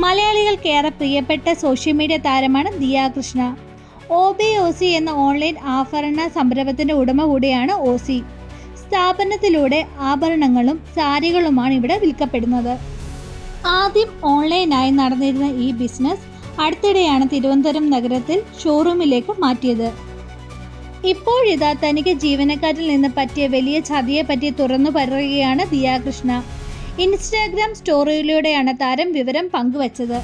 മലയാളികൾക്കേറെ പ്രിയപ്പെട്ട social media താരമാണ് Diya Krishna. OBOC എന്ന ഓൺലൈൻ ആഭരണ സംരംഭത്തിന്റെ ഉടമ കൂടിയാണ് ഓസി. സ്ഥാപനത്തിലൂടെ ആഭരണങ്ങളും സാരികളുമാണ് ഇവിടെ വിൽക്കപ്പെടുന്നത്. ആദ്യം ഓൺലൈനായി നടന്നിരുന്ന ഈ ബിസിനസ് അടുത്തിടെയാണ് തിരുവനന്തപുരം നഗരത്തിൽ ഷോറൂമിലേക്ക് മാറ്റിയത്. ഇപ്പോഴിതാ തനിക്ക് ജീവനക്കാരിൽ നിന്ന് പറ്റിയ വലിയ ചതിയെപ്പറ്റി തുറന്നു പറയുകയാണ് ദിയ കൃഷ്ണ. ഇൻസ്റ്റാഗ്രാം സ്റ്റോറിയിലൂടെയാണ് താരം വിവരം പങ്കുവച്ചത്.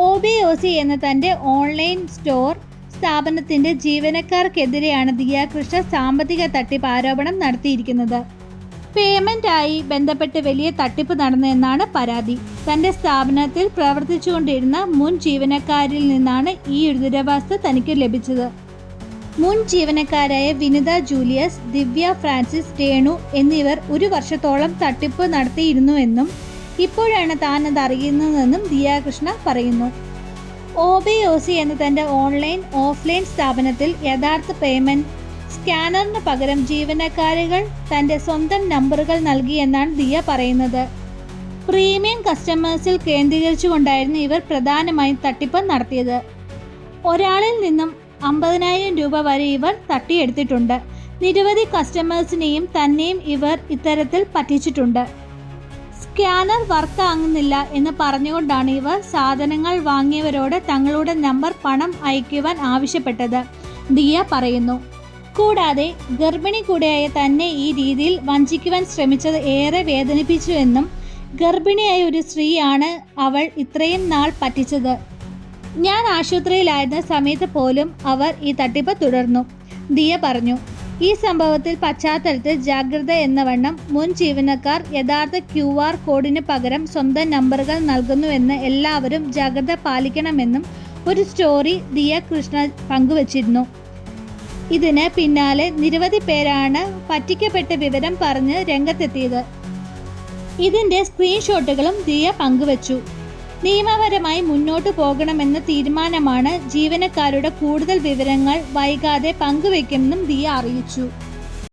OBOC എന്ന തൻ്റെ ഓൺലൈൻ സ്റ്റോർ സ്ഥാപനത്തിൻ്റെ ജീവനക്കാർക്കെതിരെയാണ് ദിയ കൃഷ്ണ സാമ്പത്തിക തട്ടിപ്പ് ആരോപണം നടത്തിയിരിക്കുന്നത്. പേയ്മെൻ്റായി ബന്ധപ്പെട്ട് വലിയ തട്ടിപ്പ് നടന്നെന്നാണ് പരാതി. തൻ്റെ സ്ഥാപനത്തിൽ പ്രവർത്തിച്ചുകൊണ്ടിരുന്ന മുൻ ജീവനക്കാരിൽ നിന്നാണ് ഈ ദുരവസ്ഥ തനിക്ക് ലഭിച്ചത്. മുൻ ജീവനക്കാരായ വിനിത ജൂലിയസ്, ദിവ്യ ഫ്രാൻസിസ്, രേണു എന്നിവർ 1 വർഷത്തോളം തട്ടിപ്പ് നടത്തിയിരുന്നുവെന്നും ഇപ്പോഴാണ് താൻ അത് അറിയുന്നതെന്നും ദിയ കൃഷ്ണ പറയുന്നു. OBOC എന്ന തൻ്റെ ഓൺലൈൻ ഓഫ്ലൈൻ സ്ഥാപനത്തിൽ യഥാർത്ഥ പേയ്മെൻറ്റ് സ്കാനറിന് പകരം ജീവനക്കാരികൾ തൻ്റെ സ്വന്തം നമ്പറുകൾ നൽകിയെന്നാണ് ദിയ പറയുന്നത്. പ്രീമിയം കസ്റ്റമേഴ്സിൽ കേന്ദ്രീകരിച്ചുകൊണ്ടായിരുന്നു ഇവർ പ്രധാനമായും തട്ടിപ്പ് നടത്തിയത്. ഒരാളിൽ നിന്നും 50,000 രൂപ വരെ ഇവർ തട്ടിയെടുത്തിട്ടുണ്ട്. നിരവധി കസ്റ്റമേഴ്സിനെയും തന്നെയും ഇവർ ഇത്തരത്തിൽ പറ്റിച്ചിട്ടുണ്ട്. സ്കാനർ വർക്ക് ആകുന്നില്ല എന്ന് പറഞ്ഞുകൊണ്ടാണ് ഇവർ സാധനങ്ങൾ വാങ്ങിയവരോട് തങ്ങളുടെ നമ്പർ പണം അയക്കുവാൻ ആവശ്യപ്പെട്ടത്, ദിയ പറയുന്നു. കൂടാതെ ഗർഭിണി കൂടെയായ തന്നെ ഈ രീതിയിൽ വഞ്ചിക്കുവാൻ ശ്രമിച്ചത് ഏറെ വേദനിപ്പിച്ചുവെന്നും ഗർഭിണിയായ ഒരു സ്ത്രീയാണ് അവൾ ഇത്രയും നാൾ പറ്റിച്ചത്. ഞാൻ ആശുപത്രിയിലായിരുന്ന സമയത്ത് പോലും അവർ ഈ തട്ടിപ്പ് തുടർന്നു, ദിയ പറഞ്ഞു. ഈ സംഭവത്തിൽ പശ്ചാത്തലത്തിൽ ജാഗ്രത എന്നവണ്ണം മുൻ ജീവനക്കാർ യഥാർത്ഥ QR കോഡിന് പകരം സ്വന്തം നമ്പറുകൾ നൽകുന്നുവെന്ന് എല്ലാവരും ജാഗ്രത പാലിക്കണമെന്നും ഒരു സ്റ്റോറി ദിയ കൃഷ്ണ പങ്കുവച്ചിരുന്നു. ഇതിന് പിന്നാലെ നിരവധി പേരാണ് പറ്റിക്കപ്പെട്ട വിവരം പറഞ്ഞ് രംഗത്തെത്തിയത്. ഇതിൻ്റെ സ്ക്രീൻഷോട്ടുകളും ദിയ പങ്കുവച്ചു. നിയമപരമായി മുന്നോട്ടു പോകണമെന്ന തീരുമാനമാണ്. ജീവനക്കാരുടെ കൂടുതൽ വിവരങ്ങൾ വൈകാതെ പങ്കുവയ്ക്കുമെന്നും ദിയ അറിയിച്ചു.